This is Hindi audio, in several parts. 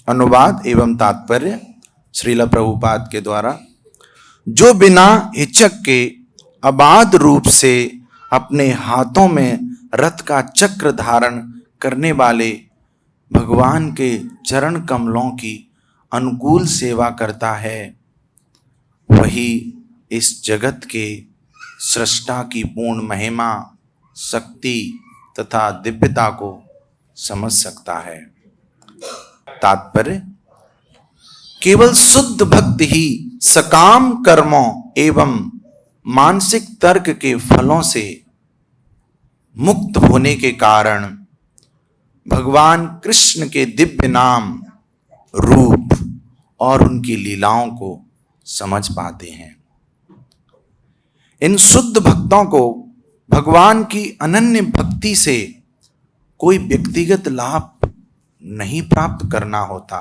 अनुवाद एवं तात्पर्य श्रील प्रभुपाद के द्वारा। जो बिना हिचक के अबाध रूप से अपने हाथों में रथ का चक्र धारण करने वाले भगवान के चरण कमलों की अनुकूल सेवा करता है, वही इस जगत के सृष्टा की पूर्ण महिमा, शक्ति तथा दिव्यता को समझ सकता है। तात्पर्य: केवल शुद्ध भक्त ही सकाम कर्मों एवं मानसिक तर्क के फलों से मुक्त होने के कारण भगवान कृष्ण के दिव्य नाम, रूप और उनकी लीलाओं को समझ पाते हैं। इन शुद्ध भक्तों को भगवान की अनन्य भक्ति से कोई व्यक्तिगत लाभ नहीं प्राप्त करना होता।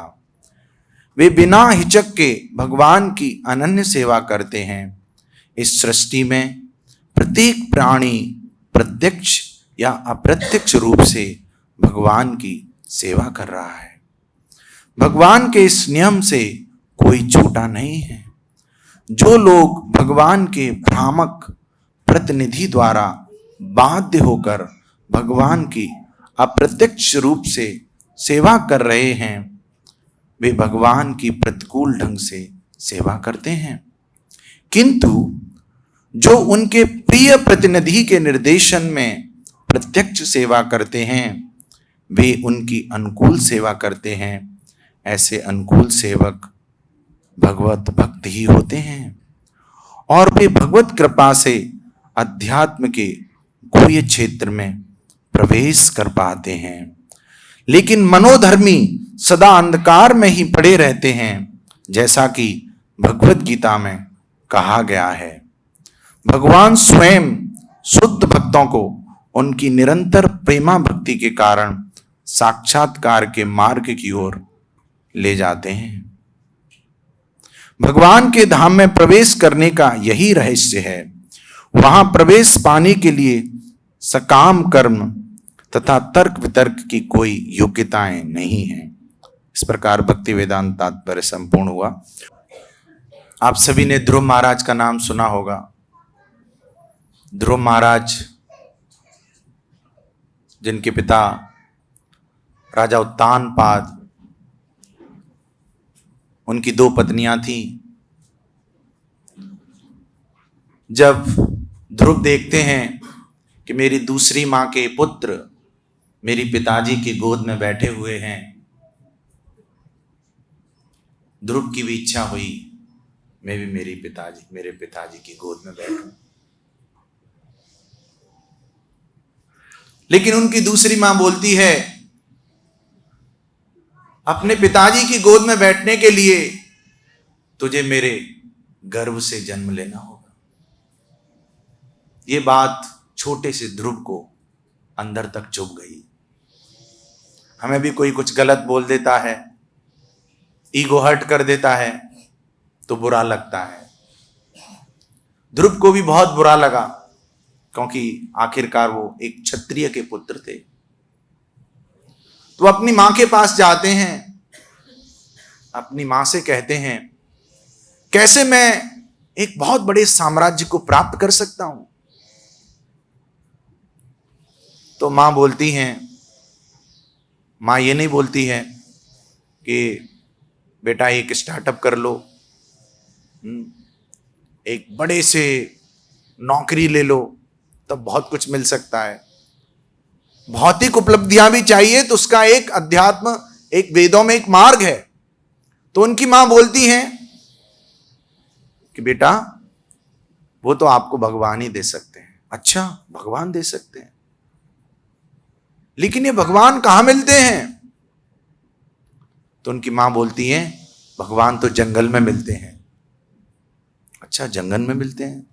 वे बिना हिचक के भगवान की अनन्य सेवा करते हैं। इस सृष्टि में प्रत्येक प्राणी प्रत्यक्ष या अप्रत्यक्ष रूप से भगवान की सेवा कर रहा है। भगवान के इस नियम से कोई छूटा नहीं है। जो लोग भगवान के भ्रामक प्रतिनिधि द्वारा बाध्य होकर भगवान की अप्रत्यक्ष रूप से सेवा कर रहे हैं, वे भगवान की प्रतिकूल ढंग से सेवा करते हैं। किंतु जो उनके प्रिय प्रतिनिधि के निर्देशन में प्रत्यक्ष सेवा करते हैं, वे उनकी अनुकूल सेवा करते हैं। ऐसे अनुकूल सेवक भगवत भक्त ही होते हैं और वे भगवत कृपा से अध्यात्म के गुह्य क्षेत्र में प्रवेश कर पाते हैं। लेकिन मनोधर्मी सदा अंधकार में ही पड़े रहते हैं, जैसा कि भगवत गीता में कहा गया है। भगवान स्वयं शुद्ध भक्तों को उनकी निरंतर प्रेमा भक्ति के कारण साक्षात्कार के मार्ग की ओर ले जाते हैं। भगवान के धाम में प्रवेश करने का यही रहस्य है। वहां प्रवेश पाने के लिए सकाम कर्म तथा तर्क वितर्क की कोई योग्यताएं नहीं है। इस प्रकार भक्ति वेदांत तात्पर्य संपूर्ण हुआ। आप सभी ने ध्रुव महाराज का नाम सुना होगा। ध्रुव महाराज, जिनके पिता राजा उत्तानपाद, उनकी 2 पत्नियां थीं। जब ध्रुव देखते हैं कि मेरी दूसरी मां के पुत्र मेरी पिताजी की गोद में बैठे हुए हैं, ध्रुव की भी इच्छा हुई मैं भी मेरे पिताजी की गोद में बैठूं। लेकिन उनकी दूसरी मां बोलती है, अपने पिताजी की गोद में बैठने के लिए तुझे मेरे गर्भ से जन्म लेना होगा। ये बात छोटे से ध्रुव को अंदर तक चुभ गई। हमें भी कोई कुछ गलत बोल देता है, ईगो हर्ट कर देता है तो बुरा लगता है। ध्रुव को भी बहुत बुरा लगा, क्योंकि आखिरकार वो एक क्षत्रिय के पुत्र थे। तो अपनी मां के पास जाते हैं, अपनी मां से कहते हैं, कैसे मैं एक बहुत बड़े साम्राज्य को प्राप्त कर सकता हूं? तो मां बोलती हैं, मां ये नहीं बोलती है कि बेटा एक स्टार्टअप कर लो, एक बड़े से नौकरी ले लो, तब बहुत कुछ मिल सकता है। भौतिक उपलब्धियां भी चाहिए तो उसका एक अध्यात्म, एक वेदों में एक मार्ग है। तो उनकी मां बोलती हैं कि बेटा वो तो आपको भगवान ही दे सकते हैं। अच्छा, भगवान दे सकते हैं, लेकिन ये भगवान कहां मिलते हैं? तो उनकी मां बोलती है, भगवान तो जंगल में मिलते हैं। अच्छा, जंगल में मिलते हैं?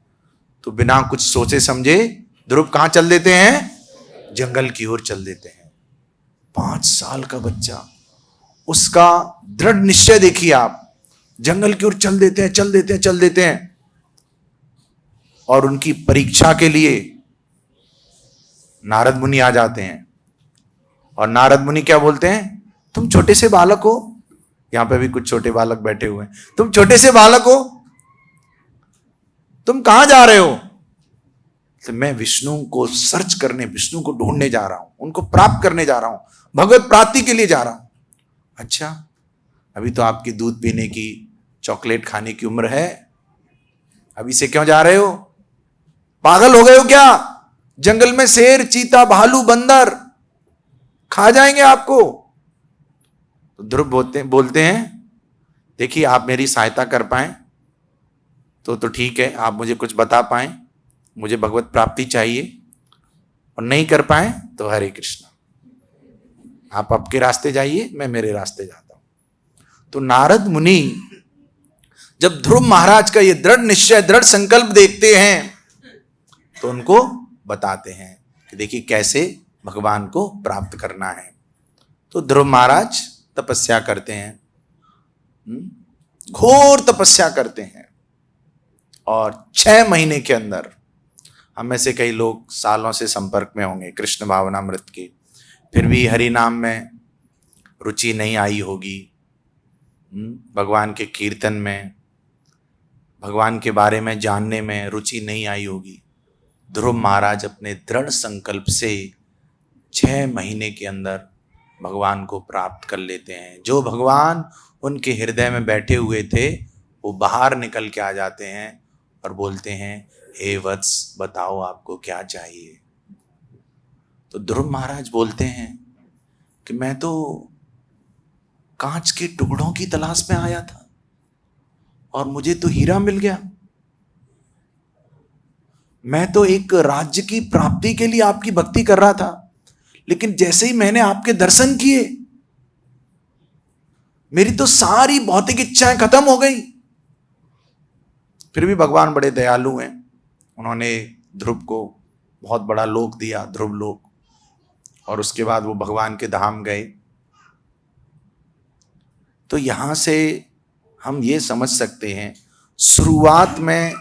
तो बिना कुछ सोचे समझे ध्रुव कहां चल देते हैं? जंगल की ओर चल देते हैं। 5 साल का बच्चा, उसका दृढ़ निश्चय देखिए आप, जंगल की ओर चल देते हैं। और उनकी परीक्षा के लिए नारद मुनि आ जाते हैं। और नारद मुनि क्या बोलते हैं? तुम छोटे से बालक हो, यहां पे भी कुछ छोटे बालक बैठे हुए हैं। तुम छोटे से बालक हो, तुम कहां जा रहे हो? तो मैं विष्णु को सर्च करने, विष्णु को ढूंढने जा रहा हूं, उनको प्राप्त करने जा रहा हूं, भगवत प्राप्ति के लिए जा रहा हूं। अच्छा, अभी तो आपकी दूध पीने की, चॉकलेट खाने की उम्र है, अभी से क्यों जा रहे हो? पागल हो गए हो क्या? जंगल में शेर, चीता, भालू, बंदर खा जाएंगे आपको। तो ध्रुव बोलते हैं देखिए, आप मेरी सहायता कर पाए तो ठीक है, आप मुझे कुछ बता पाए, मुझे भगवत प्राप्ति चाहिए, और नहीं कर पाए तो हरे कृष्ण, आप आपके रास्ते जाइए, मैं मेरे रास्ते जाता हूं। तो नारद मुनि जब ध्रुव महाराज का ये दृढ़ निश्चय, दृढ़ संकल्प देखते हैं तो उनको बताते हैं कि देखिए कैसे भगवान को प्राप्त करना है। तो ध्रुव महाराज तपस्या करते हैं, घोर तपस्या करते हैं, और 6 महीने के अंदर, हम में से कई लोग सालों से संपर्क में होंगे कृष्ण भावनामृत के, फिर भी हरि नाम में रुचि नहीं आई होगी, भगवान के कीर्तन में, भगवान के बारे में जानने में रुचि नहीं आई होगी। ध्रुव महाराज अपने दृढ़ संकल्प से 6 महीने के अंदर भगवान को प्राप्त कर लेते हैं। जो भगवान उनके हृदय में बैठे हुए थे वो बाहर निकल के आ जाते हैं और बोलते हैं, हे वत्स, बताओ आपको क्या चाहिए। तो ध्रुव महाराज बोलते हैं कि मैं तो कांच के टुकड़ों की तलाश में आया था और मुझे तो हीरा मिल गया। मैं तो एक राज्य की प्राप्ति के लिए आपकी भक्ति कर रहा था, लेकिन जैसे ही मैंने आपके दर्शन किए, मेरी तो सारी भौतिक इच्छाएं खत्म हो गई। फिर भी भगवान बड़े दयालु हैं, उन्होंने ध्रुव को बहुत बड़ा लोक दिया, ध्रुव लोक, और उसके बाद वो भगवान के धाम गए। तो यहां से हम ये समझ सकते हैं, शुरुआत में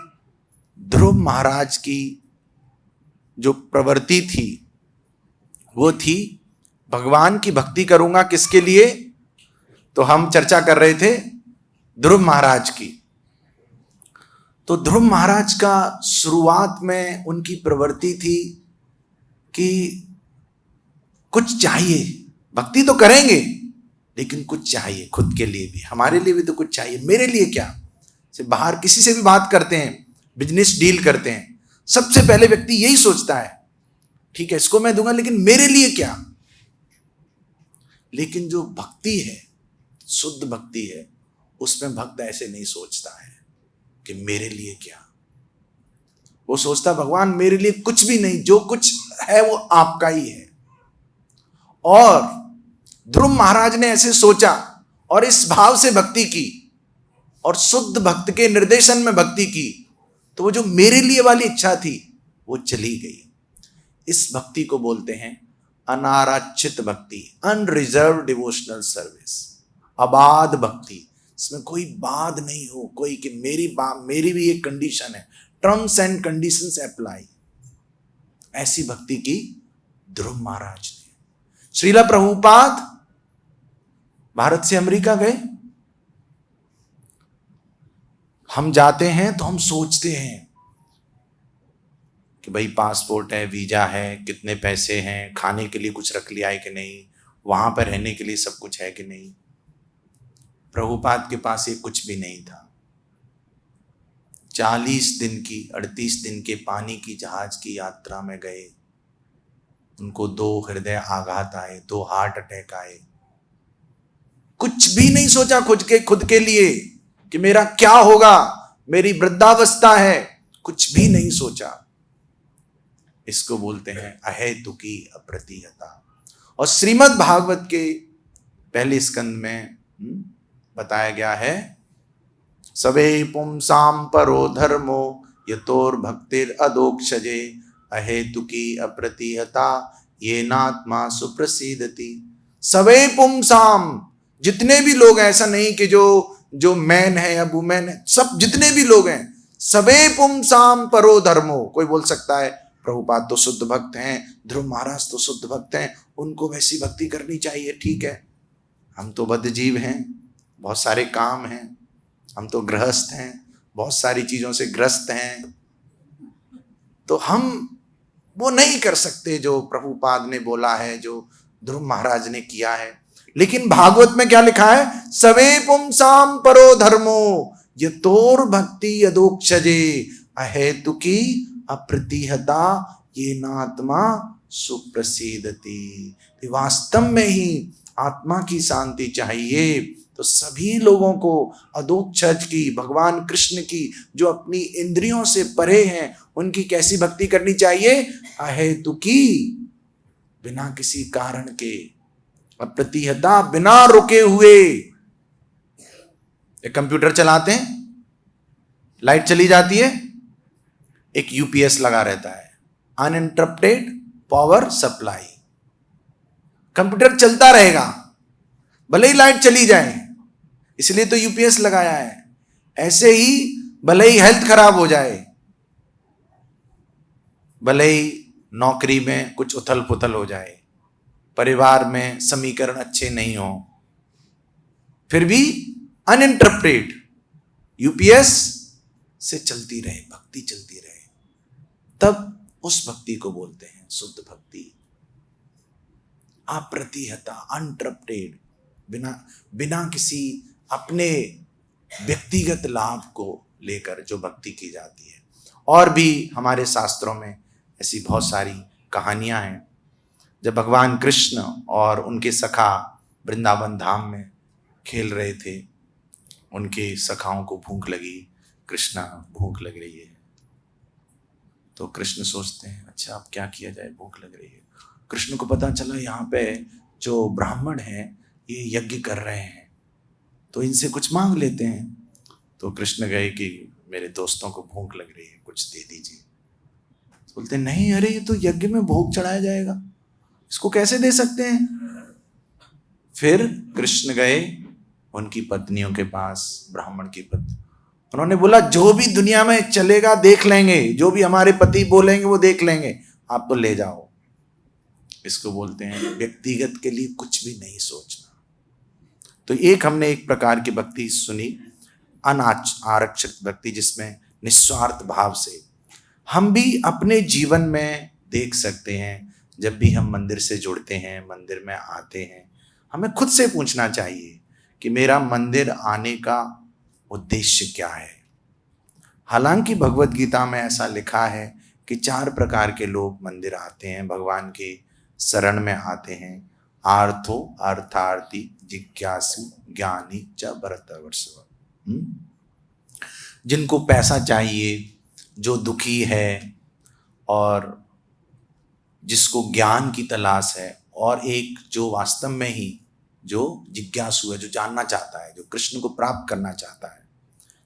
ध्रुव महाराज की जो प्रवृत्ति थी वो थी भगवान की भक्ति करूंगा। किसके लिए? तो हम चर्चा कर रहे थे ध्रुव महाराज की। तो ध्रुव महाराज का शुरुआत में उनकी प्रवृत्ति थी कि कुछ चाहिए, भक्ति तो करेंगे लेकिन कुछ चाहिए खुद के लिए भी, हमारे लिए भी तो कुछ चाहिए। मेरे लिए क्या? से बाहर किसी से भी बात करते हैं, बिजनेस डील करते हैं, सबसे पहले व्यक्ति यही सोचता है, ठीक है इसको मैं दूंगा लेकिन मेरे लिए क्या? लेकिन जो भक्ति है, शुद्ध भक्ति है, उसमें भक्त ऐसे नहीं सोचता है कि मेरे लिए क्या। वो सोचता भगवान मेरे लिए कुछ भी नहीं, जो कुछ है वो आपका ही है। और ध्रुव महाराज ने ऐसे सोचा और इस भाव से भक्ति की और शुद्ध भक्त के निर्देशन में भक्ति की, तो वो जो मेरे लिए वाली इच्छा थी वो चली गई। इस भक्ति को बोलते हैं अनारक्षित भक्ति, अनरिजर्व डिवोशनल सर्विस, अबाध भक्ति। इसमें कोई बाध नहीं हो, कोई कि मेरी भी एक कंडीशन है, टर्म्स एंड कंडीशंस अप्लाई। ऐसी भक्ति की ध्रुव महाराज ने। श्रीला प्रभुपाद भारत से अमेरिका गए। हम जाते हैं तो हम सोचते हैं कि भाई पासपोर्ट है, वीजा है, कितने पैसे हैं, खाने के लिए कुछ रख लिया है कि नहीं, वहां पर रहने के लिए सब कुछ है कि नहीं। प्रभुपाद के पास ये कुछ भी नहीं था। 40 दिन की, 38 दिन के पानी की जहाज की यात्रा में गए। उनको 2 हृदय आघात आए, 2 हार्ट अटैक आए। कुछ भी नहीं सोचा खुद के लिए कि मेरा क्या होगा, मेरी वृद्धावस्था है, कुछ भी नहीं सोचा। इसको बोलते हैं अहेतुकी अप्रतिहता। और श्रीमद् भागवत के पहले स्कंद में बताया गया है, सवे पुंसाम परो धर्मो यतोर भक्तिर अदोक्षजे अहेतुकी अप्रतिहता ये नात्मा सुप्रसिद्धति। सवे पुंसाम, जितने भी लोग हैं, ऐसा नहीं कि जो मैन है या वुमेन है, सब जितने भी लोग हैं, सवे पुंसाम परो धर्मो। कोई बोल सकता है प्रभुपाद तो शुद्ध भक्त हैं, ध्रुव महाराज तो शुद्ध भक्त हैं, उनको वैसी भक्ति करनी चाहिए, ठीक है। हम तो बद्ध जीव हैं, बहुत सारे काम हैं, हम तो गृहस्थ हैं, बहुत सारी चीज़ों से ग्रस्त हैं, तो हम वो नहीं कर सकते जो प्रभुपाद ने बोला है, जो ध्रुव महाराज ने किया है। लेकिन भागवत में क्या लिखा है? सवे पुंसाम परो धर्मो यतोर भक्ति यदोक्षजे अहेतुकी अप्रतिहता ये नात्मा सुप्रसिद्धति। वास्तव में ही आत्मा की शांति चाहिए तो सभी लोगों को अधोक्षज की, भगवान कृष्ण की, जो अपनी इंद्रियों से परे हैं, उनकी कैसी भक्ति करनी चाहिए? अहेतुकी, बिना किसी कारण के, अप्रतिहता, बिना रुके हुए। एक कंप्यूटर चलाते हैं, लाइट चली जाती है, एक यूपीएस लगा रहता है, अनइंटरप्टेड पावर सप्लाई। कंप्यूटर चलता रहेगा भले ही लाइट चली जाए, इसलिए तो यूपीएस लगाया है। ऐसे ही भले ही हेल्थ खराब हो जाए, भले ही नौकरी में कुछ उथल पुथल हो जाए, परिवार में समीकरण अच्छे नहीं हो, फिर भी अनइंटरप्टेड यूपीएस से चलती रहे, भक्ति चलती रहे, तब उस भक्ति को बोलते हैं शुद्ध भक्ति। अप्रतिहता, अनइंटरप्टेड, बिना किसी अपने व्यक्तिगत लाभ को लेकर जो भक्ति की जाती है। और भी हमारे शास्त्रों में ऐसी बहुत सारी कहानियां हैं। जब भगवान कृष्ण और उनके सखा वृंदावन धाम में खेल रहे थे, उनके सखाओं को भूख लगी, कृष्णा भूख लग रही है, तो कृष्ण सोचते हैं अच्छा अब क्या किया जाए, भूख लग रही है। कृष्ण को पता चला यहाँ पे जो ब्राह्मण हैं ये यज्ञ कर रहे हैं, तो इनसे कुछ मांग लेते हैं। तो कृष्ण गए कि मेरे दोस्तों को भूख लग रही है, कुछ दे दीजिए। बोलते नहीं, अरे ये तो यज्ञ में भोग चढ़ाया जाएगा, इसको कैसे दे सकते हैं। फिर कृष्ण गए उनकी पत्नियों के पास, ब्राह्मण की पत्नी, उन्होंने बोला जो भी दुनिया में चलेगा देख लेंगे, जो भी हमारे पति बोलेंगे वो देख लेंगे, आप तो ले जाओ। इसको बोलते हैं व्यक्तिगत के लिए कुछ भी नहीं सोचना। तो एक हमने एक प्रकार की भक्ति सुनी, अनारक्षित भक्ति, जिसमें निस्वार्थ भाव से हम भी अपने जीवन में देख सकते हैं। जब भी हम मंदिर से जुड़ते हैं, मंदिर में आते हैं, हमें खुद से पूछना चाहिए कि मेरा मंदिर आने का उद्देश्य क्या है। हालांकि भगवत गीता में ऐसा लिखा है कि 4 प्रकार के लोग मंदिर आते हैं, भगवान के शरण में आते हैं। आर्थो, अर्थार्थी, जिज्ञासु, ज्ञानी च भरतवर्षभ। जिनको पैसा चाहिए, जो दुखी है और जिसको ज्ञान की तलाश है, और एक जो वास्तव में ही जो जिज्ञासु है, जो जानना चाहता है, जो कृष्ण को प्राप्त करना चाहता है।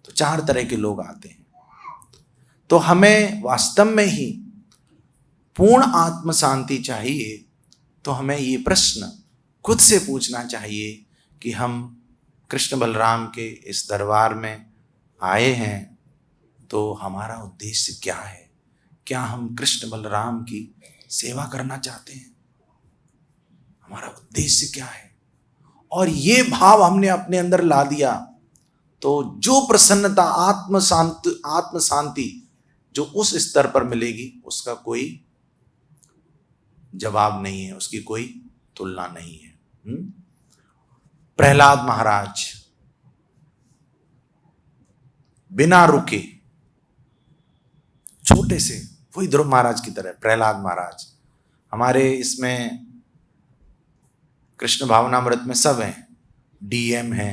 तो 4 तरह के लोग आते हैं। तो हमें वास्तव में ही पूर्ण आत्म शांति चाहिए, तो हमें ये प्रश्न खुद से पूछना चाहिए कि हम कृष्ण बलराम के इस दरबार में आए हैं तो हमारा उद्देश्य क्या है। क्या हम कृष्ण बलराम की सेवा करना चाहते हैं? हमारा उद्देश्य क्या है? और ये भाव हमने अपने अंदर ला दिया तो जो प्रसन्नता, आत्म शांति जो उस स्तर पर मिलेगी, उसका कोई जवाब नहीं है, उसकी कोई तुलना नहीं है। प्रहलाद महाराज बिना रुके, छोटे से, वही ध्रुव महाराज की तरह प्रहलाद महाराज। हमारे इसमें कृष्ण भावनामृत में सब हैं, डीएम है,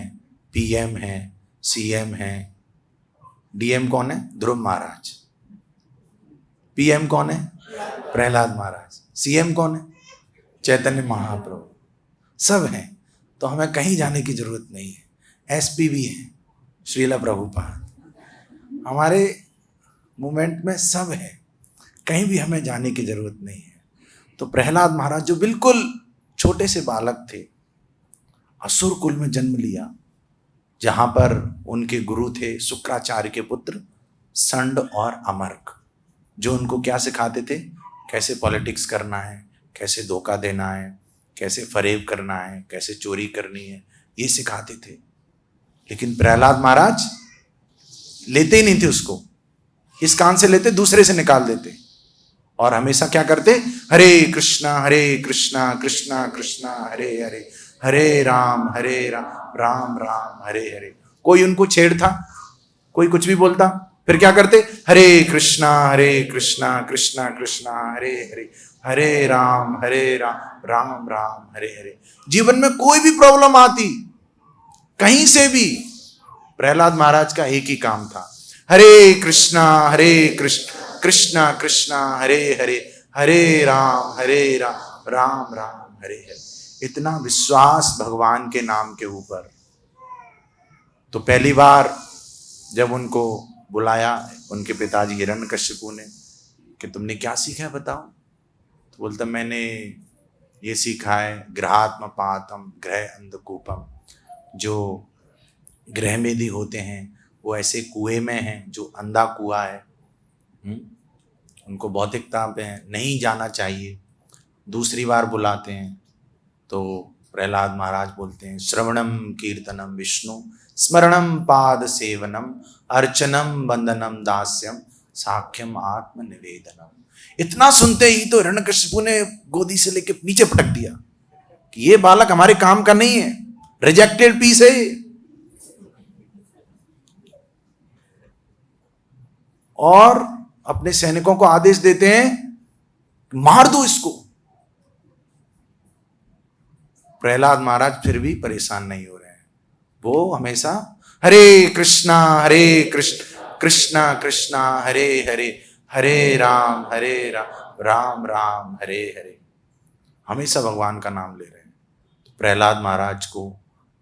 पीएम है, सीएम है। डीएम कौन है? ध्रुव महाराज। पीएम कौन है? प्रहलाद महाराज। सीएम कौन है? चैतन्य महाप्रभु। सब हैं, तो हमें कहीं जाने की जरूरत नहीं है। एसपी भी हैं, श्रीला प्रभुपाद। हमारे मूवमेंट में सब है, कहीं भी हमें जाने की जरूरत नहीं है। तो प्रहलाद महाराज जो बिल्कुल छोटे से बालक थे, असुर कुल में जन्म लिया, जहां पर उनके गुरु थे शुक्राचार्य के पुत्र संड और अमर्क, जो उनको क्या सिखाते थे? कैसे पॉलिटिक्स करना है, कैसे धोखा देना है, कैसे फरेब करना है, कैसे चोरी करनी है, ये सिखाते थे। लेकिन प्रहलाद महाराज लेते ही नहीं थे उसको, इस कान से लेते दूसरे से निकाल देते, और हमेशा क्या करते, हरे कृष्णा कृष्णा कृष्णा हरे हरे, हरे राम राम राम हरे हरे। कोई उनको छेड़ता, कोई कुछ भी बोलता, फिर क्या करते, हरे कृष्णा कृष्णा कृष्णा हरे हरे, हरे राम राम राम हरे हरे। जीवन में कोई भी प्रॉब्लम आती कहीं से भी, प्रहलाद महाराज का एक ही काम था, हरे कृष्णा कृष्णा कृष्णा हरे हरे, हरे राम राम राम हरे हरे। इतना विश्वास भगवान के नाम के ऊपर। तो पहली बार जब उनको बुलाया उनके पिताजी हिरण्यकशिपु ने कि तुमने क्या सीखा है बताओ, तो बोलता मैंने ये सीखा है, ग्रहात्म पातम ग्रह अंधकूपम, जो ग्रह मेदी होते हैं वो ऐसे कुएं में हैं जो अंधा कुआं है, उनको भौतिकता पे नहीं जाना चाहिए। दूसरी बार बुलाते हैं तो प्रहलाद महाराज बोलते हैं, श्रवणम कीर्तनम विष्णु स्मरणम पाद सेवनम अर्चनम वंदनम दास्यम साख्यम आत्म निवेदनम। इतना सुनते ही तो हिरण्यकशिपु ने गोदी से लेके नीचे पटक दिया कि ये बालक हमारे काम का नहीं है, रिजेक्टेड पीस है। और अपने सैनिकों को आदेश देते हैं मार दो इसको। प्रहलाद महाराज फिर भी परेशान नहीं हो रहे हैं, वो हमेशा हरे कृष्णा कृष्णा कृष्णा हरे हरे, हरे राम राम राम हरे हरे, हमेशा भगवान का नाम ले रहे हैं। तो प्रहलाद महाराज को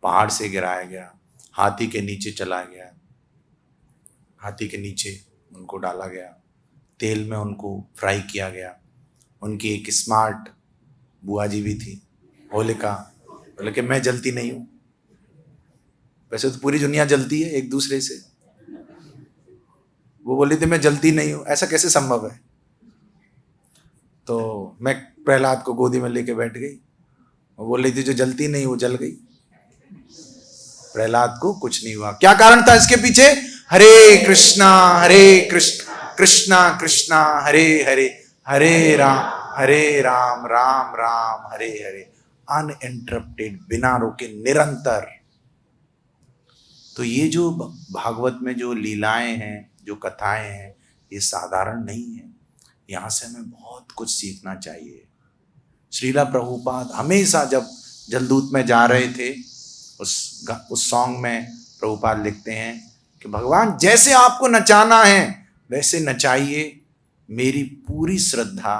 पहाड़ से गिराया गया, हाथी के नीचे चला गया, हाथी के नीचे उनको डाला गया, तेल में उनको फ्राई किया गया। उनकी एक स्मार्ट बुआ जी भी थी, होलिका, बोले कि मैं जलती नहीं हूँ। वैसे तो पूरी दुनिया जलती है एक दूसरे से, वो बोली थी मैं जलती नहीं हूँ, ऐसा कैसे संभव है। तो मैं प्रहलाद को गोदी में लेके बैठ गई, वो बोल रही थी जो जलती नहीं वो जल गई। प्रहलाद को कुछ नहीं हुआ। क्या कारण था इसके पीछे, हरे कृष्णा कृष्णा कृष्णा हरे हरे, हरे राम राम राम हरे हरे, अनइंटरप्टेड, बिना रोके, निरंतर। तो ये जो भागवत में जो लीलाएं हैं, जो कथाएं हैं, ये साधारण नहीं है, यहाँ से हमें बहुत कुछ सीखना चाहिए। श्रीला प्रभुपाद हमेशा जब जलदूत में जा रहे थे, उस सॉन्ग में प्रभुपाद लिखते हैं कि भगवान जैसे आपको नचाना है वैसे नचाइए, मेरी पूरी श्रद्धा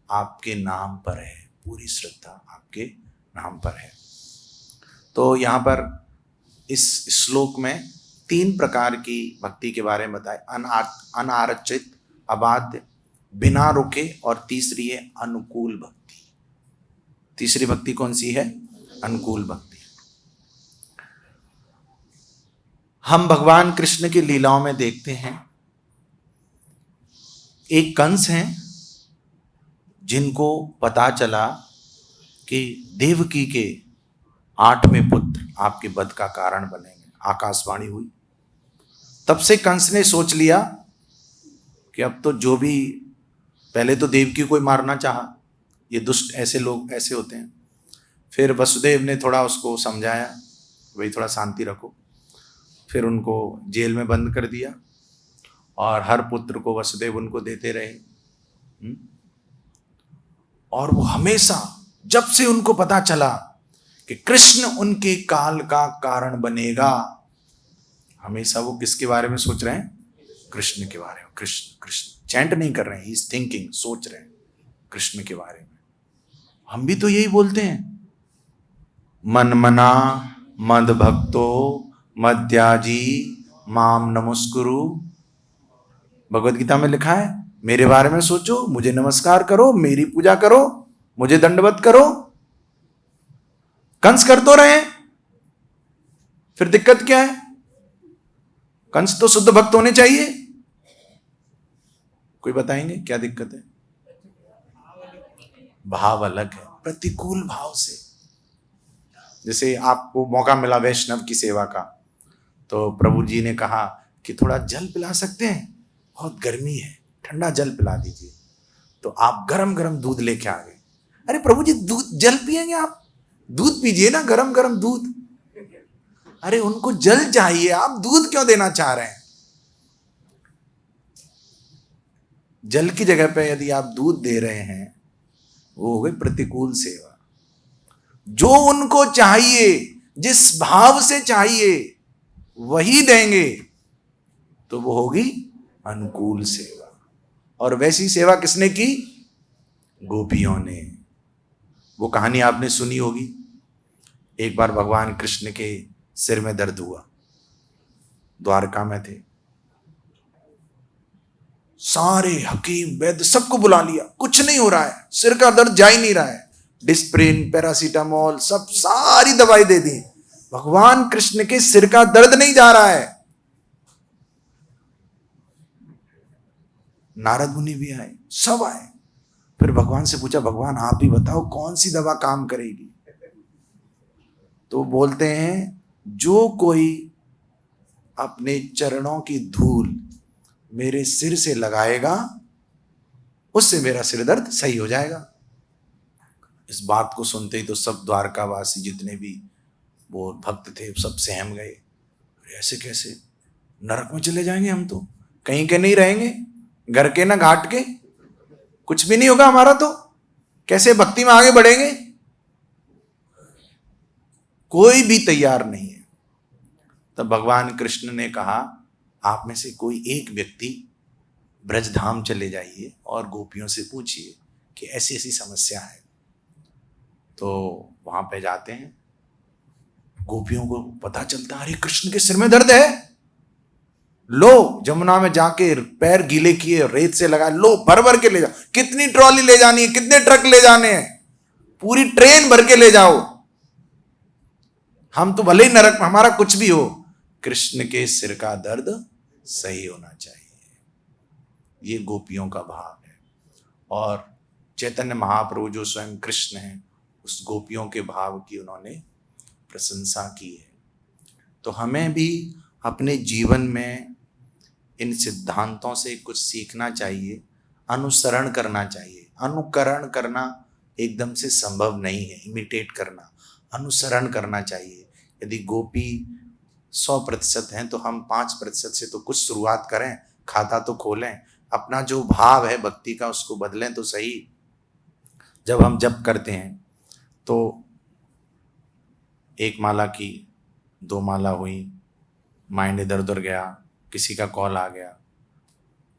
आपके नाम पर है, पूरी श्रद्धा आपके नाम पर है। तो यहाँ पर इस श्लोक में 3 प्रकार की भक्ति के बारे में बताए, अनारचित, अबाध्य, बिना रुके, और तीसरी है अनुकूल भक्ति। तीसरी भक्ति कौन सी है, अनुकूल भक्ति। हम भगवान कृष्ण की लीलाओं में देखते हैं, एक कंस हैं जिनको पता चला कि देवकी के 8वें पुत्र आपके वध का कारण बनेंगे, आकाशवाणी हुई। तब से कंस ने सोच लिया कि अब तो जो भी, पहले तो देवकी को ही मारना चाहा, ये दुष्ट ऐसे लोग ऐसे होते हैं। फिर वसुदेव ने थोड़ा उसको समझाया, भाई थोड़ा शांति रखो। फिर उनको जेल में बंद कर दिया और हर पुत्र को वसुदेव उनको देते रहे। और वो हमेशा, जब से उनको पता चला कि कृष्ण उनके काल का कारण बनेगा, हमेशा वो किसके बारे में सोच रहे हैं, कृष्ण के बारे में। कृष्ण कृष्ण चैंट नहीं कर रहे हैं, ही इज थिंकिंग, सोच रहे हैं कृष्ण के बारे में। हम भी तो यही बोलते हैं, मन मना मद भक्तो मद्याजी माम नमस्कुरु। भगवत गीता में लिखा है, मेरे बारे में सोचो, मुझे नमस्कार करो, मेरी पूजा करो, मुझे दंडवत करो। कंस कर तो रहे, फिर दिक्कत क्या है? कंस तो शुद्ध भक्त होने चाहिए। कोई बताएंगे क्या दिक्कत है? भाव अलग है, प्रतिकूल भाव से। जैसे आपको मौका मिला वैष्णव की सेवा का, तो प्रभु जी ने कहा कि थोड़ा जल पिला सकते हैं, बहुत गर्मी है, ठंडा जल पिला दीजिए। तो आप गरम गरम दूध लेके आ गए। अरे प्रभु जी, दूध जल पिएंगे आप? दूध पीजिए ना, गरम गरम दूध। अरे उनको जल चाहिए, आप दूध क्यों देना चाह रहे हैं? जल की जगह पे यदि आप दूध दे रहे हैं, वो हो गई प्रतिकूल सेवा। जो उनको चाहिए, जिस भाव से चाहिए वही देंगे, तो वो होगी अनुकूल सेवा। और वैसी सेवा किसने की? गोपियों ने। वो कहानी आपने सुनी होगी। एक बार भगवान कृष्ण के सिर में दर्द हुआ, द्वारका में थे, सारे हकीम वैद्य सबको बुला लिया, कुछ नहीं हो रहा है, सिर का दर्द जा ही नहीं रहा है। डिस्प्रिन, पैरासीटामोल, सब सारी दवाई दे दी, भगवान कृष्ण के सिर का दर्द नहीं जा रहा है। नारद मुनि भी आए, सब आए। फिर भगवान से पूछा, भगवान आप ही बताओ कौन सी दवा काम करेगी? तो बोलते हैं, जो कोई अपने चरणों की धूल मेरे सिर से लगाएगा, उससे मेरा सिर दर्द सही हो जाएगा। इस बात को सुनते ही तो सब द्वारकावासी जितने भी वो भक्त थे सब सहम गए। ऐसे कैसे? नरक में चले जाएंगे हम तो, कहीं के नहीं रहेंगे, घर के ना घाट के, कुछ भी नहीं होगा हमारा तो, कैसे भक्ति में आगे बढ़ेंगे? कोई भी तैयार नहीं है। तब भगवान कृष्ण ने कहा, आप में से कोई एक व्यक्ति ब्रजधाम चले जाइए और गोपियों से पूछिए कि ऐसी ऐसी समस्या है। तो वहां पे जाते हैं, गोपियों को पता चलता है, अरे कृष्ण के सिर में दर्द है, लो जमुना में जाके पैर गीले किए, रेत से लगा, लो भर भर के ले जाओ। कितनी ट्रॉली ले जानी है, कितने ट्रक ले जाने हैं? पूरी ट्रेन भर के ले जाओ। हम तो भले ही नरक में, हमारा कुछ भी हो, कृष्ण के सिर का दर्द सही होना चाहिए। ये गोपियों का भाव है। और चैतन्य महाप्रभु जो स्वयं कृष्ण हैं, उस गोपियों के भाव की उन्होंने प्रशंसा की है। तो हमें भी अपने जीवन में इन सिद्धांतों से कुछ सीखना चाहिए, अनुसरण करना चाहिए। अनुकरण करना एकदम से संभव नहीं है, इमिटेट करना, अनुसरण करना चाहिए। यदि गोपी 100% हैं तो हम 5% से तो कुछ शुरुआत करें, खाता तो खोलें, अपना जो भाव है भक्ति का उसको बदलें तो सही। जब हम जप करते हैं तो 1 माला की 2 माला हुई, माइंड इधर उधर गया, किसी का कॉल आ गया,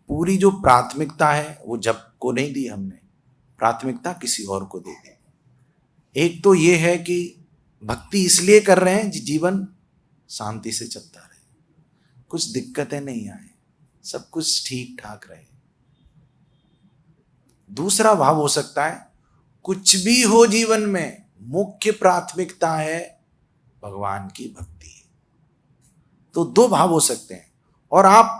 पूरी जो प्राथमिकता है वो जप को नहीं दी हमने, प्राथमिकता किसी और को दे दी। एक तो ये है कि भक्ति इसलिए कर रहे हैं जीवन शांति से चलता रहे, कुछ दिक्कतें नहीं आए, सब कुछ ठीक ठाक रहे। दूसरा भाव हो सकता है, कुछ भी हो जीवन में, मुख्य प्राथमिकता है भगवान की भक्ति। तो 2 भाव हो सकते हैं। और आप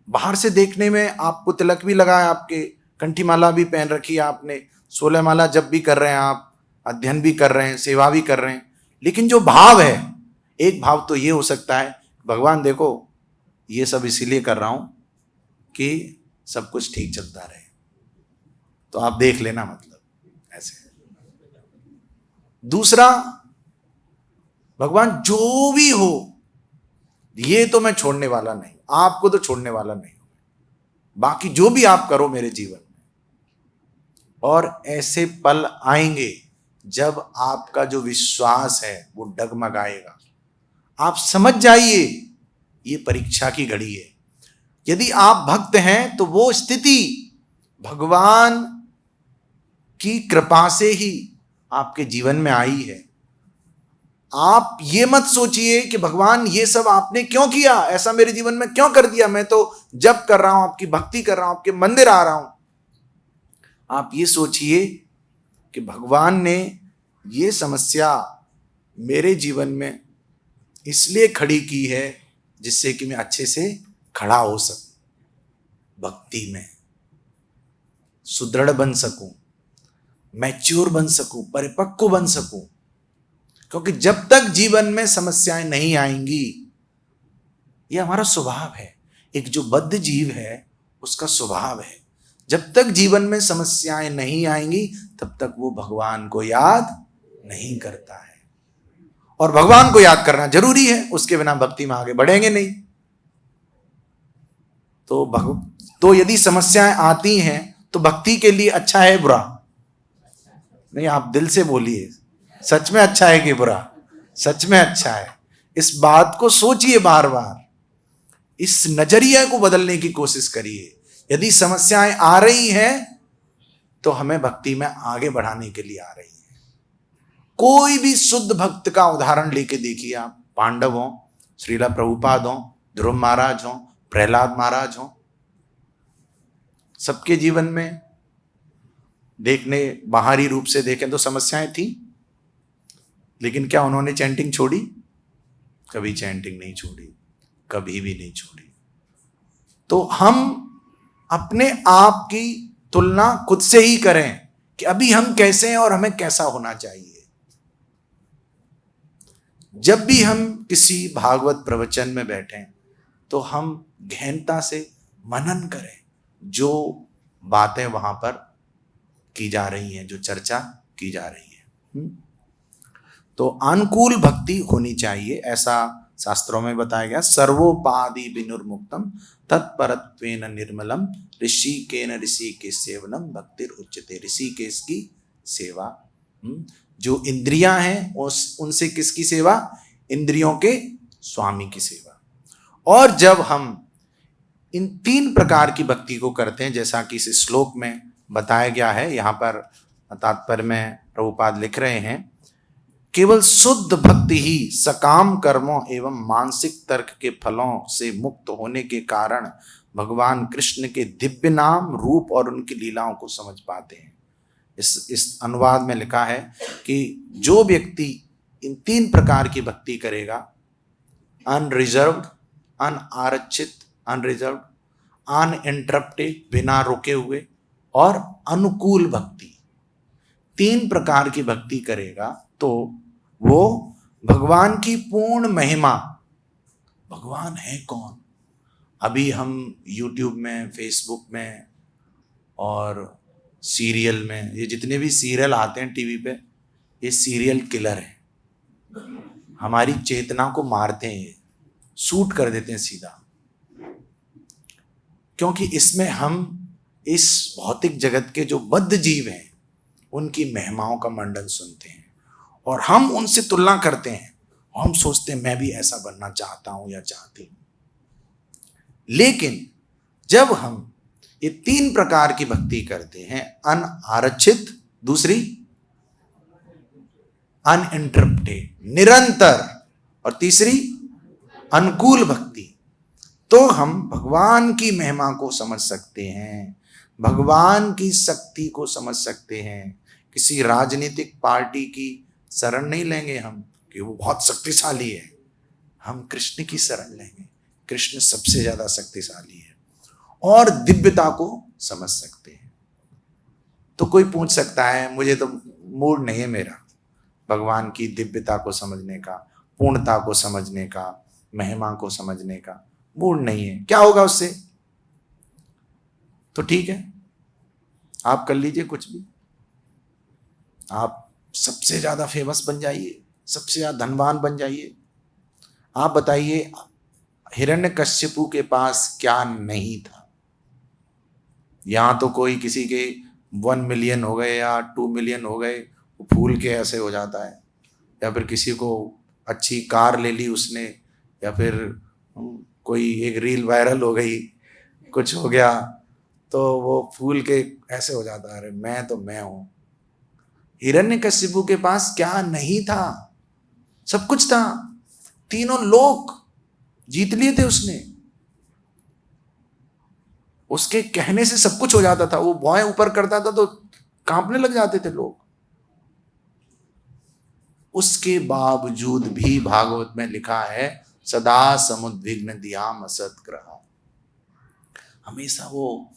बाहर से देखने में आपको तिलक भी लगा है, आपके कंठी माला भी पहन रखी है आपने, 16 माला जप भी कर रहे हैं आप, अध्ययन भी कर रहे हैं, सेवा भी कर रहे हैं, लेकिन जो भाव है, एक भाव तो ये हो सकता है, भगवान देखो ये सब इसीलिए कर रहा हूं कि सब कुछ ठीक चलता रहे, तो आप देख लेना, मतलब ऐसे। दूसरा, भगवान जो भी हो ये तो मैं छोड़ने वाला नहीं, आपको तो छोड़ने वाला नहीं, बाकी जो भी आप करो मेरे जीवन में। और ऐसे पल आएंगे जब आपका जो विश्वास है वो डगमगाएगा। आप समझ जाइए ये परीक्षा की घड़ी है। यदि आप भक्त हैं तो वो स्थिति भगवान की कृपा से ही आपके जीवन में आई है। आप ये मत सोचिए कि भगवान ये सब आपने क्यों किया, ऐसा मेरे जीवन में क्यों कर दिया, मैं तो जप कर रहा हूं, आपकी भक्ति कर रहा हूं, आपके मंदिर आ रहा हूं। आप ये सोचिए कि भगवान ने ये समस्या मेरे जीवन में इसलिए खड़ी की है जिससे कि मैं अच्छे से खड़ा हो सकूं, भक्ति में सुदृढ़ बन सकूं, मैच्योर बन सकूं, परिपक्व बन सकूं। क्योंकि जब तक जीवन में समस्याएं नहीं आएंगी ये हमारा स्वभाव है। एक जो बद्ध जीव है उसका स्वभाव है, जब तक जीवन में समस्याएं नहीं आएंगी तब तक वो भगवान को याद नहीं करता है। और भगवान को याद करना जरूरी है, उसके बिना भक्ति में आगे बढ़ेंगे नहीं। तो यदि समस्याएं आती हैं तो भक्ति के लिए अच्छा है बुरा? नहीं, आप दिल से बोलिए, सच में अच्छा है कि बुरा? सच में अच्छा है। इस बात को सोचिए बार बार, इस नजरिया को बदलने की कोशिश करिए। यदि समस्याएं आ रही हैं तो हमें भक्ति में आगे बढ़ाने के लिए आ रही है। कोई भी शुद्ध भक्त का उदाहरण लेके देखिए आप, पांडव हो, श्रीला प्रभुपाद हो, ध्रुव महाराज हो, प्रहलाद महाराज हो, सबके जीवन में देखने बाहरी रूप से देखें तो समस्याएं थी, लेकिन क्या उन्होंने चैंटिंग छोड़ी? कभी चैंटिंग नहीं छोड़ी, कभी भी नहीं छोड़ी। तो हम अपने आप की तुलना खुद से ही करें कि अभी हम कैसे हैं और हमें कैसा होना चाहिए। जब भी हम किसी भागवत प्रवचन में बैठें तो हम गहनता से मनन करें जो बातें वहां पर की जा रही हैं, जो चर्चा की जा रही है। तो अनुकूल भक्ति होनी चाहिए, ऐसा शास्त्रों में बताया गया। सर्वोपाधि विनुर्मुक्तम तत्परत्वेन निर्मलम ऋषिकेन ऋषिकेश सेवनम भक्तिर उच्यते। ऋषिकेश की सेवा, जो इंद्रियां हैं उनसे किसकी सेवा? इंद्रियों के स्वामी की सेवा। और जब हम इन 3 प्रकार की भक्ति को करते हैं, जैसा कि इस श्लोक में बताया गया है, यहाँ पर तात्पर्य में प्रभुपाद लिख रहे हैं, केवल शुद्ध भक्ति ही सकाम कर्मों एवं मानसिक तर्क के फलों से मुक्त होने के कारण भगवान कृष्ण के दिव्य नाम, रूप और उनकी लीलाओं को समझ पाते हैं। इस अनुवाद में लिखा है कि जो व्यक्ति इन 3 प्रकार की भक्ति करेगा, अनरिजर्व्ड, अनारक्षित, अनरिजर्व्ड, अनइंटरप्टेड, बिना रुके हुए, और अनुकूल भक्ति, 3 प्रकार की भक्ति करेगा तो वो भगवान की पूर्ण महिमा, भगवान है कौन? अभी हम YouTube में, फेसबुक में और सीरियल में, ये जितने भी सीरियल आते हैं टीवी पे, ये सीरियल किलर है, हमारी चेतना को मारते हैं, शूट कर देते हैं सीधा। क्योंकि इसमें हम इस भौतिक जगत के जो बद्ध जीव हैं उनकी महिमाओं का मंडन सुनते हैं और हम उनसे तुलना करते हैं और हम सोचते हैं मैं भी ऐसा बनना चाहता हूं या चाहती हूं। लेकिन जब हम ये 3 प्रकार की भक्ति करते हैं, अनारक्षित, दूसरी अनइंटरप्टेड, निरंतर, और तीसरी अनुकूल भक्ति, तो हम भगवान की महिमा को समझ सकते हैं, भगवान की शक्ति को समझ सकते हैं। किसी राजनीतिक पार्टी की शरण नहीं लेंगे हम कि वो बहुत शक्तिशाली है, हम कृष्ण की शरण लेंगे। कृष्ण सबसे ज्यादा शक्तिशाली है और दिव्यता को समझ सकते हैं। तो कोई पूछ सकता है मुझे तो मूड नहीं है मेरा भगवान की दिव्यता को समझने का, पूर्णता को समझने का, महिमा को समझने का मूड नहीं है, क्या होगा उससे? तो ठीक है, आप कर लीजिए कुछ भी, आप सबसे ज्यादा फेमस बन जाइए, सबसे ज्यादा धनवान बन जाइए। आप बताइए हिरण्यकश्यपु के पास क्या नहीं था? यहां तो कोई किसी के 1 मिलियन हो गए या 2 मिलियन हो गए, वो फूल के ऐसे हो जाता है, या फिर किसी को अच्छी कार ले ली उसने, या फिर कोई एक रील वायरल हो गई, कुछ हो गया तो वो फूल के ऐसे हो जाता है, अरे मैं तो मैं हूं। हिरण्यकश्यपु के पास क्या नहीं था? सब कुछ था, 3 लोक जीत लिए थे उसने, उसके कहने से सब कुछ हो जाता था। वो भौएं ऊपर करता था तो कांपने लग जाते थे लोग। उसके बावजूद भी भागवत में लिखा है सदा समुद्विग्न धियाम असत्ग्रह, हमेशा वो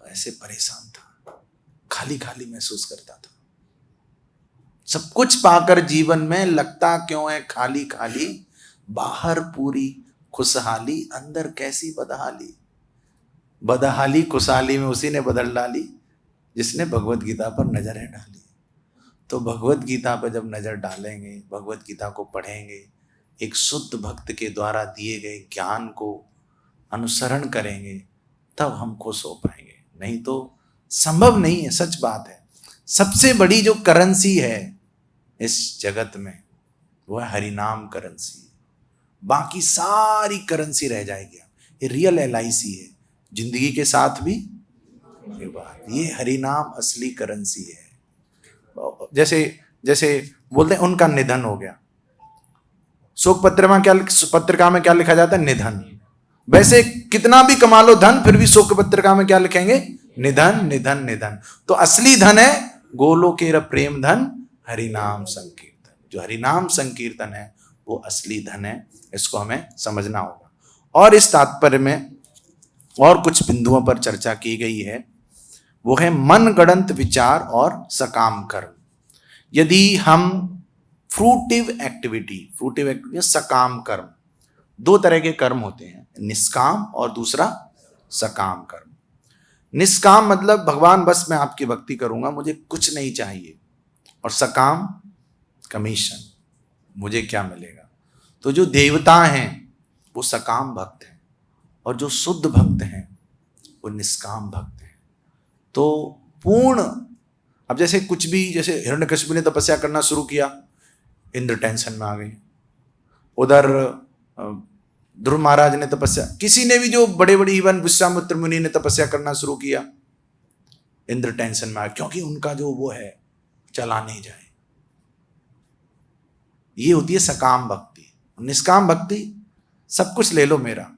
ऐसे परेशान था, खाली खाली महसूस करता था। सब कुछ पाकर जीवन में लगता क्यों है खाली खाली, बाहर पूरी खुशहाली अंदर कैसी बदहाली, बदहाली खुशहाली में उसी ने बदल डाली जिसने भगवत गीता पर नजरें डाली। तो भगवत गीता पर जब नजर डालेंगे, भगवत गीता को पढ़ेंगे, एक शुद्ध भक्त के द्वारा दिए गए ज्ञान को अनुसरण करेंगे, तब हम खुश हो पाएंगे। नहीं तो संभव नहीं है। सच बात है, सबसे बड़ी जो करेंसी है इस जगत में वो है हरिनाम करेंसी। बाकी सारी करेंसी रह जाएगी। ये रियल LIC है, जिंदगी के साथ भी ये बात, ये हरिनाम असली करेंसी है। जैसे जैसे बोलते हैं उनका निधन हो गया, शोक पत्रिका में क्या लिखा जाता है? निधन। वैसे कितना भी कमा लो धन, फिर भी शोक पत्रिका में क्या लिखेंगे? निधन निधन निधन। तो असली धन है गोलोकेर प्रेम धन हरिनाम संकीर्तन। जो हरिनाम संकीर्तन है वो असली धन है, इसको हमें समझना होगा। और इस तात्पर्य में और कुछ बिंदुओं पर चर्चा की गई है, वो है मन गढ़ंत विचार और सकाम कर्म। यदि हम फ्रूटिव एक्टिविटी सकाम कर्म, दो तरह के कर्म होते हैं, निष्काम और दूसरा सकाम कर्म। निष्काम मतलब भगवान बस मैं आपकी भक्ति करूंगा, मुझे कुछ नहीं चाहिए, और सकाम कमीशन, मुझे क्या मिलेगा। तो जो देवता हैं वो सकाम भक्त हैं और जो शुद्ध भक्त हैं वो निष्काम भक्त हैं। तो पूर्ण, अब जैसे कुछ भी, जैसे हिरण्यकशिपु ने तपस्या करना शुरू किया, इंद्र टेंशन में आ गई। उधर ध्रुव महाराज ने तपस्या, किसी ने भी जो बड़े बड़े, इवन विश्वामित्र मुनि ने तपस्या करना शुरू किया, इंद्र टेंशन में आ, क्योंकि उनका जो वो है चला नहीं जाए। ये होती है सकाम भक्ति। निष्काम भक्ति सब कुछ ले लो मेरा,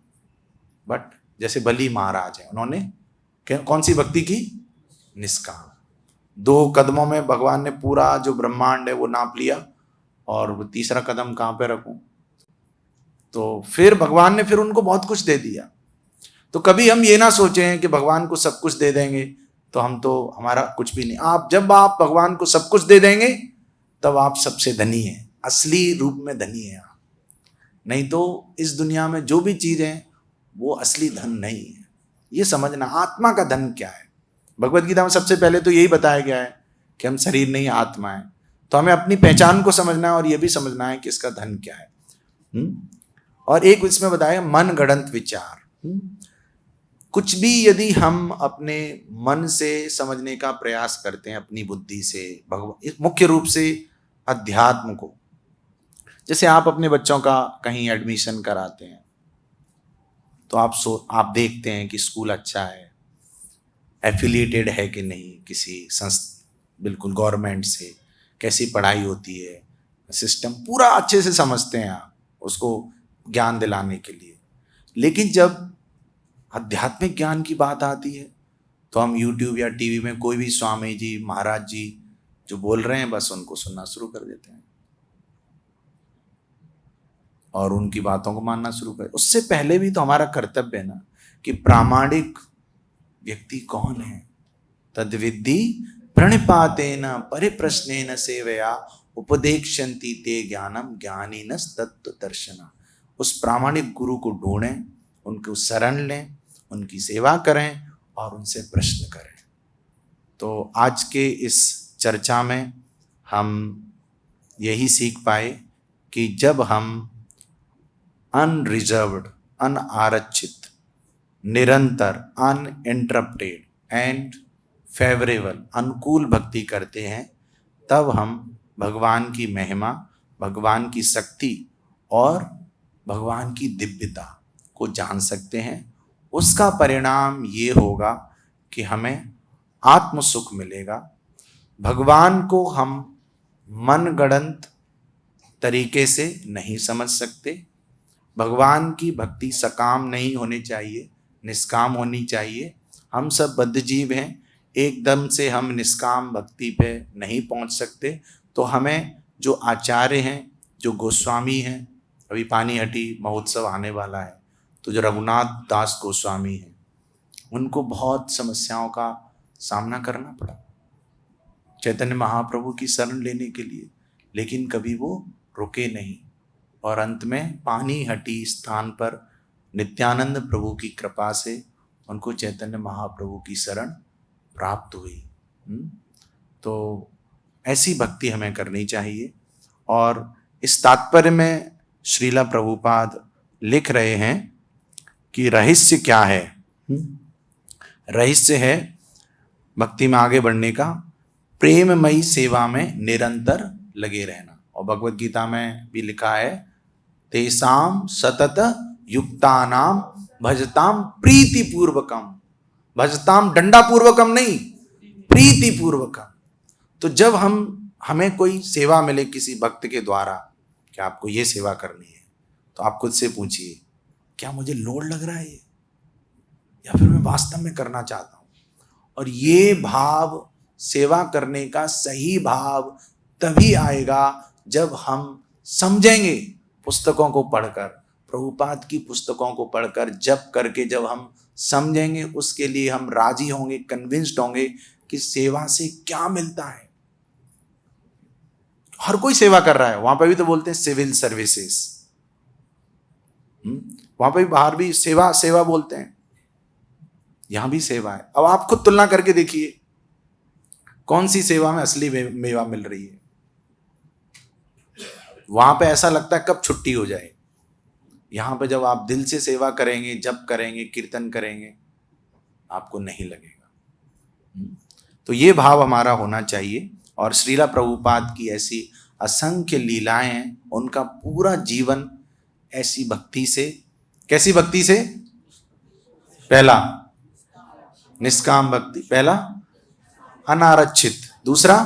बट जैसे बलि महाराज है, उन्होंने कौन सी भक्ति की? निष्काम। 2 कदमों में भगवान ने पूरा जो ब्रह्मांड है वो नाप लिया, और वो तीसरा कदम कहाँ पे रखूं? तो फिर भगवान ने फिर उनको बहुत कुछ दे दिया। तो कभी हम ये ना सोचें कि भगवान को सब कुछ दे देंगे तो हम तो, हमारा कुछ भी नहीं। जब आप भगवान को सब कुछ दे देंगे तब आप सबसे धनी हैं, असली रूप में धनी हैं आप। नहीं तो इस दुनिया में जो भी चीज है वो असली धन नहीं है। ये समझना, आत्मा का धन क्या है। भगवत गीता में सबसे पहले तो यही बताया गया है कि हम शरीर नहीं आत्मा है। तो हमें अपनी पहचान को समझना है और यह भी समझना है कि इसका धन क्या है। और एक इसमें बताया मन गढ़ंत विचार। कुछ भी यदि हम अपने मन से समझने का प्रयास करते हैं, अपनी बुद्धि से, भगवान, मुख्य रूप से अध्यात्म को, जैसे आप अपने बच्चों का कहीं एडमिशन कराते हैं तो आप देखते हैं कि स्कूल अच्छा है, एफिलिएटेड है कि नहीं किसी बिल्कुल गवर्नमेंट से, कैसी पढ़ाई होती है, सिस्टम पूरा अच्छे से समझते हैं आप उसको ज्ञान दिलाने के लिए। लेकिन जब आध्यात्मिक ज्ञान की बात आती है तो हम YouTube या टीवी में कोई भी स्वामी जी, महाराज जी जो बोल रहे हैं, बस उनको सुनना शुरू कर देते हैं और उनकी बातों को मानना शुरू कर। उससे पहले भी तो हमारा कर्तव्य है ना कि प्रामाणिक व्यक्ति कौन है। तद्विद्धि प्रणिपातेन परिप्रश्नेन सेवया उपदेक्ष्यन्ति ते ज्ञानम ज्ञानिनस् तत्व दर्शना। उस प्रामाणिक गुरु को ढूंढें, उनको शरण लें, उनकी सेवा करें और उनसे प्रश्न करें। तो आज के इस चर्चा में हम यही सीख पाए कि जब हम अनरिजर्व्ड, अनारक्षित, निरंतर, अनइंटरप्टेड एंड फेवरेबल, अनुकूल भक्ति करते हैं, तब हम भगवान की महिमा, भगवान की शक्ति और भगवान की दिव्यता को जान सकते हैं। उसका परिणाम ये होगा कि हमें आत्म सुख मिलेगा। भगवान को हम मनगढ़ंत तरीके से नहीं समझ सकते। भगवान की भक्ति सकाम नहीं होनी चाहिए, निष्काम होनी चाहिए। हम सब बद्ध जीव हैं, एकदम से हम निष्काम भक्ति पे नहीं पहुंच सकते। तो हमें जो आचार्य हैं, जो गोस्वामी हैं, अभी पानीहटी महोत्सव आने वाला है, तो जो रघुनाथ दास गोस्वामी हैं, उनको बहुत समस्याओं का सामना करना पड़ा चैतन्य महाप्रभु की शरण लेने के लिए, लेकिन कभी वो रुके नहीं। और अंत में पानी हटी स्थान पर नित्यानंद प्रभु की कृपा से उनको चैतन्य महाप्रभु की शरण प्राप्त हुई। तो ऐसी भक्ति हमें करनी चाहिए। और इस तात्पर्य में श्रीला प्रभुपाद लिख रहे हैं कि रहस्य क्या है। रहस्य है भक्ति में आगे बढ़ने का, प्रेममयी सेवा में निरंतर लगे रहना। और भगवत गीता में भी लिखा है, तेसाम सतत युक्तानाम भजताम प्रीति पूर्वकम। भजताम डंडा पूर्वकम नहीं, प्रीति पूर्वकम। तो जब हमें कोई सेवा मिले किसी भक्त के द्वारा कि आपको ये सेवा करनी है, तो आप खुद से पूछिए, क्या मुझे लोड लग रहा है ये, या फिर मैं वास्तव में करना चाहता हूं। और ये भाव, सेवा करने का सही भाव तभी आएगा जब हम समझेंगे, पुस्तकों को पढ़कर, प्रभुपाद की पुस्तकों को पढ़कर, जप करके जब हम समझेंगे, उसके लिए हम राजी होंगे, कन्विंस्ड होंगे कि सेवा से क्या मिलता है। हर कोई सेवा कर रहा है, वहां पर भी तो बोलते हैं सिविल सर्विसेज, वहां पर भी, बाहर भी सेवा सेवा बोलते हैं, यहां भी सेवा है। अब आप खुद तुलना करके देखिए, कौन सी सेवा में असली मेवा मिल रही है। वहां पे ऐसा लगता है कब छुट्टी हो जाए, यहां पे जब आप दिल से सेवा करेंगे, जप करेंगे, कीर्तन करेंगे, आपको नहीं लगेगा। तो ये भाव हमारा होना चाहिए। और श्रीला प्रभुपाद की ऐसी असंख्य लीलाएं हैं, उनका पूरा जीवन ऐसी भक्ति से, कैसी भक्ति से, पहला निष्काम भक्ति, पहला अनारक्षित, दूसरा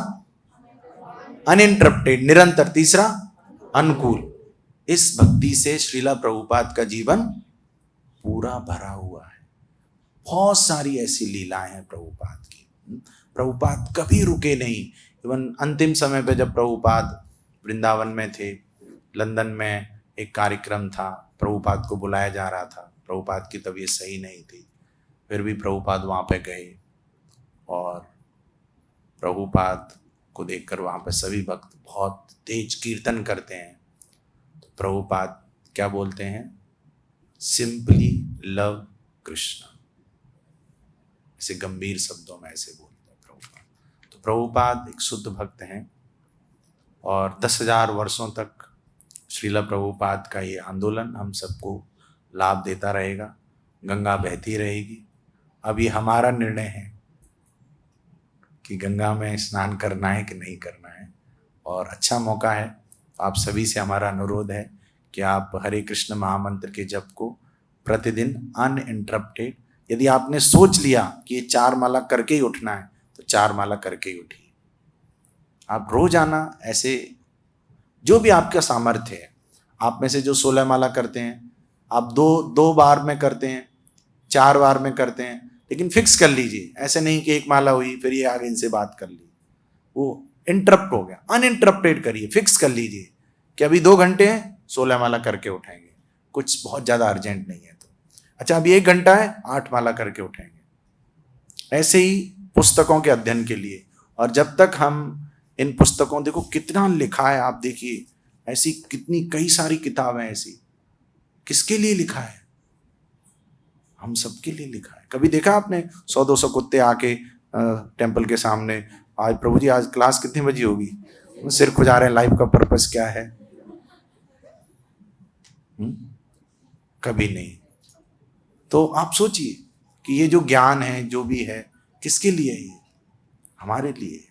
अनइंटरप्टेड निरंतर, तीसरा अनुकूल। इस भक्ति से श्रीला प्रभुपाद का जीवन पूरा भरा हुआ है। बहुत सारी ऐसी लीलाएं हैं प्रभुपाद की। प्रभुपाद कभी रुके नहीं। इवन अंतिम समय पे जब प्रभुपाद वृंदावन में थे, लंदन में एक कार्यक्रम था, प्रभुपाद को बुलाया जा रहा था, प्रभुपाद की तबीयत सही नहीं थी, फिर भी प्रभुपाद वहाँ पे गए। और प्रभुपाद को देखकर वहाँ पे सभी भक्त बहुत तेज कीर्तन करते हैं। तो प्रभुपाद क्या बोलते हैं, सिंपली लव कृष्ण, ऐसे गंभीर शब्दों में ऐसे बोलते हैं प्रभुपाद। तो प्रभुपाद एक शुद्ध भक्त हैं और 10,000 वर्षों तक श्रीला प्रभुपाद का ये आंदोलन हम सबको लाभ देता रहेगा। गंगा बहती रहेगी। अब ये हमारा निर्णय है कि गंगा में स्नान करना है कि नहीं करना है। और अच्छा मौका है, आप सभी से हमारा अनुरोध है कि आप हरे कृष्ण महामंत्र के जप को प्रतिदिन अनइंटरप्टेड, यदि आपने सोच लिया कि ये 4 माला करके ही उठना है, तो 4 माला करके ही उठिए। आप रोजाना ऐसे जो भी आपका सामर्थ्य है, आप में से जो 16 माला करते हैं, आप दो बार में करते हैं, 4 बार में करते हैं, लेकिन फिक्स कर लीजिए। ऐसे नहीं कि एक माला हुई फिर ये आगे इनसे बात कर ली, वो इंटरप्ट हो गया। अनइंटरप्टेड करिए, फिक्स कर लीजिए कि अभी 2 घंटे हैं, 16 माला करके उठाएंगे, कुछ बहुत ज़्यादा अर्जेंट नहीं है तो। अच्छा अभी 1 घंटा है, 8 माला करके उठाएंगे। ऐसे ही पुस्तकों के अध्ययन के लिए। और जब तक हम इन पुस्तकों, देखो कितना लिखा है, आप देखिए ऐसी कितनी कई सारी किताबें ऐसी, किसके लिए लिखा है, हम सबके लिए लिखा है। कभी देखा आपने 100-200 कुत्ते आके टेंपल के सामने, आज प्रभु जी आज क्लास कितनी बजी होगी, सिर खुजा रहे हैं, लाइफ का पर्पस क्या है? कभी नहीं। तो आप सोचिए कि ये जो ज्ञान है, जो भी है, किसके लिए है? ये हमारे लिए है।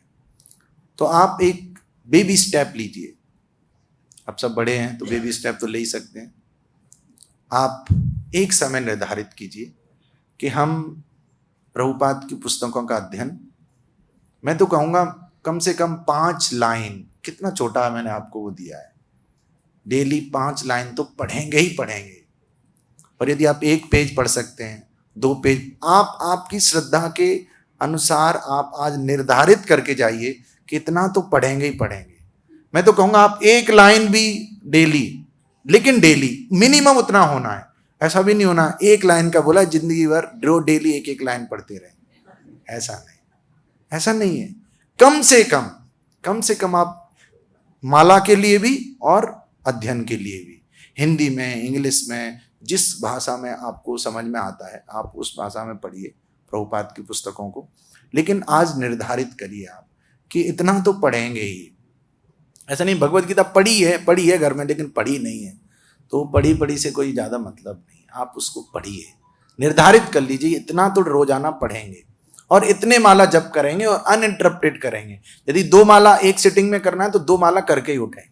तो आप एक बेबी स्टेप लीजिए। आप सब बड़े हैं तो बेबी स्टेप तो ले ही सकते हैं। आप एक समय निर्धारित कीजिए कि हम प्रभुपाद की पुस्तकों का अध्ययन, मैं तो कहूँगा कम से कम 5 लाइन, कितना छोटा है मैंने आपको वो दिया है, डेली 5 लाइन तो पढ़ेंगे ही पढ़ेंगे। और यदि आप 1 पेज पढ़ सकते हैं, 2 पेज, आप आपकी श्रद्धा के अनुसार आप आज निर्धारित करके जाइए कि इतना तो पढ़ेंगे ही पढ़ेंगे। मैं तो कहूँगा आप 1 लाइन भी डेली, लेकिन डेली मिनिमम उतना होना है। ऐसा भी नहीं होना 1 लाइन का बोला जिंदगी भर रोज डेली 1-1 लाइन पढ़ते रहे, ऐसा नहीं, ऐसा नहीं है। कम से कम आप माला के लिए भी और अध्ययन के लिए भी, हिंदी में, इंग्लिश में, जिस भाषा में आपको समझ में आता है आप उस भाषा में पढ़िए प्रभुपाद की पुस्तकों को। लेकिन आज निर्धारित करिए आप कि इतना तो पढ़ेंगे ही। ऐसा नहीं भगवत गीता पढ़ी है घर में लेकिन पढ़ी नहीं है, तो पढ़ी से कोई ज़्यादा मतलब नहीं। आप उसको पढ़िए, निर्धारित कर लीजिए इतना तो रोजाना पढ़ेंगे और इतने माला जप करेंगे और अनइंटरप्टेड करेंगे। यदि 2 माला एक सिटिंग में करना है तो 2 माला करके ही उठेंगे,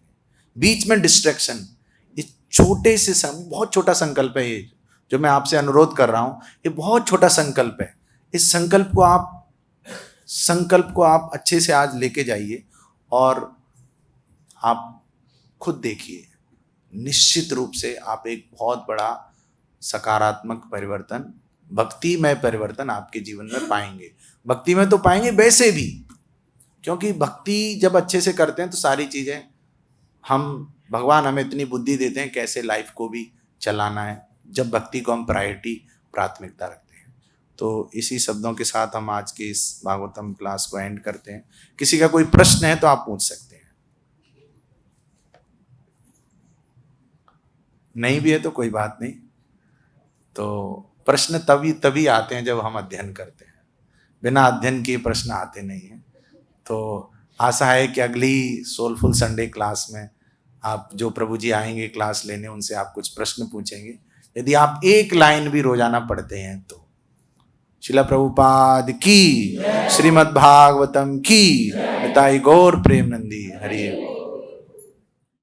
बीच में डिस्ट्रैक्शन। इस छोटे से बहुत छोटा संकल्प है ये जो मैं आपसे अनुरोध कर रहा हूं, ये बहुत छोटा संकल्प है। इस संकल्प को आप अच्छे से आज लेके जाइए और आप खुद देखिए, निश्चित रूप से आप एक बहुत बड़ा सकारात्मक परिवर्तन, भक्तिमय परिवर्तन आपके जीवन में पाएंगे। भक्ति में तो पाएंगे वैसे भी, क्योंकि भक्ति जब अच्छे से करते हैं तो सारी चीजें भगवान हमें इतनी बुद्धि देते हैं कैसे लाइफ को भी चलाना है, जब भक्ति को हम प्राथमिकता रखते हैं। तो इसी शब्दों के साथ हम आज की इस भागवतम क्लास को एंड करते हैं। किसी का कोई प्रश्न है तो आप पूछ सकते हैं, नहीं भी है तो कोई बात नहीं। तो प्रश्न तभी आते हैं जब हम अध्ययन करते हैं, बिना अध्ययन किए प्रश्न आते नहीं हैं। तो आशा है कि अगली सोलफुल संडे क्लास में आप जो प्रभु जी आएंगे क्लास लेने, उनसे आप कुछ प्रश्न पूछेंगे। यदि आप एक लाइन भी रोजाना पढ़ते हैं तो श्रील प्रभुपाद की, श्रीमद् भागवतम की, निताई गौर प्रेमनंदी हरि।